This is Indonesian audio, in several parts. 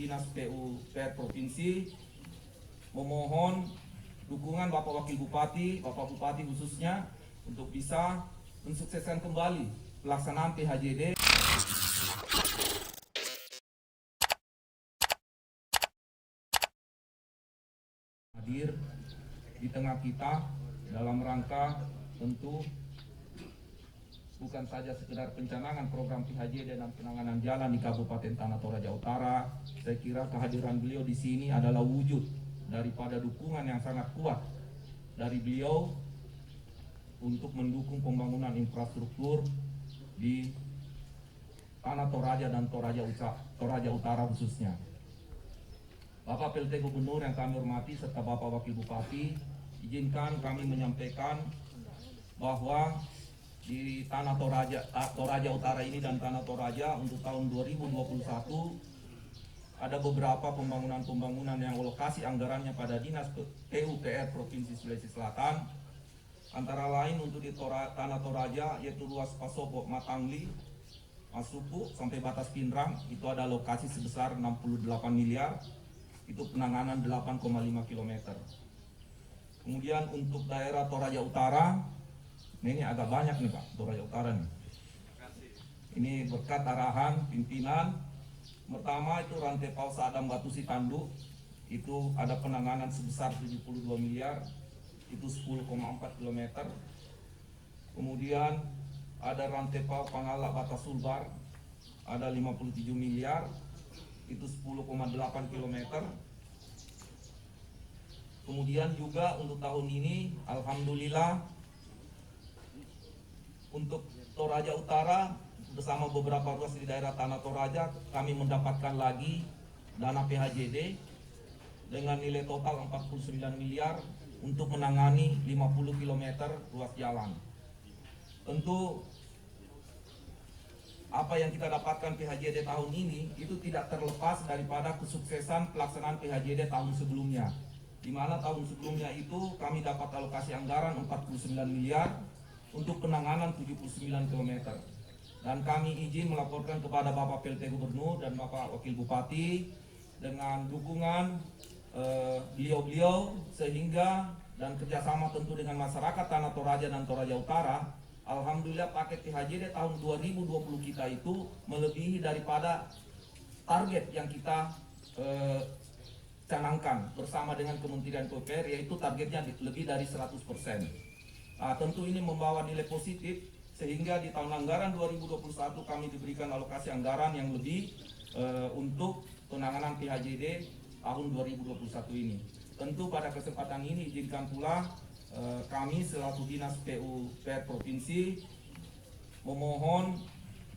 Dinas PUPR Provinsi memohon dukungan Bapak Wakil Bupati, Bapak Bupati khususnya untuk bisa mensukseskan kembali pelaksanaan PHJD. Hadir di tengah kita dalam rangka tentu bukan saja sekedar pencanangan program PHJD dan penanganan jalan di Kabupaten Tanah Toraja Utara. Saya kira kehadiran beliau di sini adalah wujud daripada dukungan yang sangat kuat dari beliau untuk mendukung pembangunan infrastruktur di Tanah Toraja dan Toraja Utara khususnya. Bapak PLT Gubernur yang kami hormati serta Bapak Wakil Bupati, izinkan kami menyampaikan bahwa di Tanah Toraja Utara ini dan Tanah Toraja untuk tahun 2021 ada beberapa pembangunan yang alokasi anggarannya pada Dinas PUPR Provinsi Sulawesi Selatan, antara lain untuk di Tanah Toraja yaitu ruas Pasopo Matangli, Masupu sampai batas Pinrang, itu ada alokasi sebesar 68 miliar, itu penanganan 8,5 km. Kemudian untuk daerah Toraja Utara, ini agak banyak nih Pak, Toraja Utara nih. Ini berkat arahan pimpinan. Pertama itu rantai paus Adam Batu Sitandu, itu ada penanganan sebesar 72 miliar, itu 10,4 km. Kemudian ada rantai paus Pangala Batas Sulbar, ada 57 miliar, itu 10,8 km. Kemudian juga untuk tahun ini alhamdulillah untuk Toraja Utara bersama beberapa ruas di daerah Tanah Toraja kami mendapatkan lagi dana PHJD dengan nilai total 49 miliar untuk menangani 50 km ruas jalan. Tentu apa yang kita dapatkan PHJD tahun ini itu tidak terlepas daripada kesuksesan pelaksanaan PHJD tahun sebelumnya, di mana tahun sebelumnya itu kami dapat alokasi anggaran 49 miliar untuk penanganan 79 km. Dan kami izin melaporkan kepada Bapak PLT Gubernur dan Bapak Wakil Bupati dengan dukungan beliau-beliau sehingga dan kerjasama tentu dengan masyarakat Tanah Toraja dan Toraja Utara. Alhamdulillah paket PHJD tahun 2020 kita itu melebihi daripada target yang kita canangkan bersama dengan Kementerian PUPR, yaitu targetnya lebih dari 100%. Tentu ini membawa nilai positif sehingga di tahun anggaran 2021 kami diberikan alokasi anggaran yang lebih untuk penanganan PHJD tahun 2021 ini. Tentu pada kesempatan ini izinkan pula kami selaku Dinas PUPR Provinsi memohon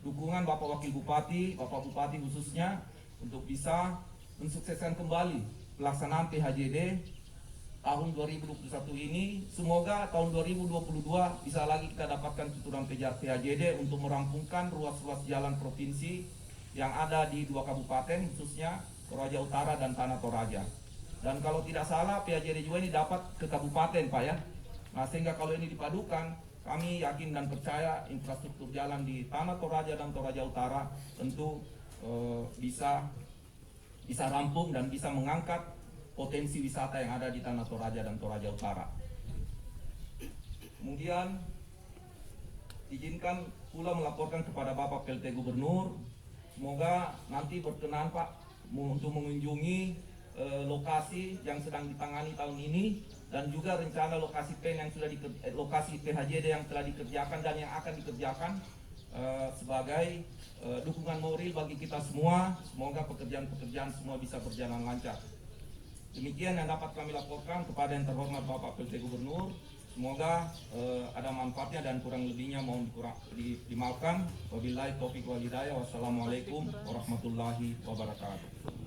dukungan Bapak Wakil Bupati, Bapak Bupati khususnya untuk bisa mensukseskan kembali pelaksanaan PHJD tahun 2021 ini. Semoga tahun 2022 bisa lagi kita dapatkan tuturan PHJD untuk merampungkan ruas-ruas jalan provinsi yang ada di 2 kabupaten khususnya Toraja Utara dan Tanah Toraja. Dan kalau tidak salah PHJD juga ini dapat ke kabupaten Pak ya. Nah sehingga kalau ini dipadukan, kami yakin dan percaya infrastruktur jalan di Tanah Toraja dan Toraja Utara tentu bisa rampung dan bisa mengangkat potensi wisata yang ada di Tanah Toraja dan Toraja Utara. Kemudian izinkan pula melaporkan kepada Bapak PLT Gubernur, semoga nanti berkenan Pak untuk mengunjungi lokasi yang sedang ditangani tahun ini dan juga rencana lokasi lokasi PHJD yang telah dikerjakan dan yang akan dikerjakan sebagai dukungan moral bagi kita semua. Semoga pekerjaan-pekerjaan semua bisa berjalan lancar. Demikian yang dapat kami laporkan kepada yang terhormat Bapak PLT Gubernur. Semoga ada manfaatnya dan kurang lebihnya mohon dimaafkan. Wabillahi taufiq wal hidayah. Wassalamualaikum warahmatullahi wabarakatuh.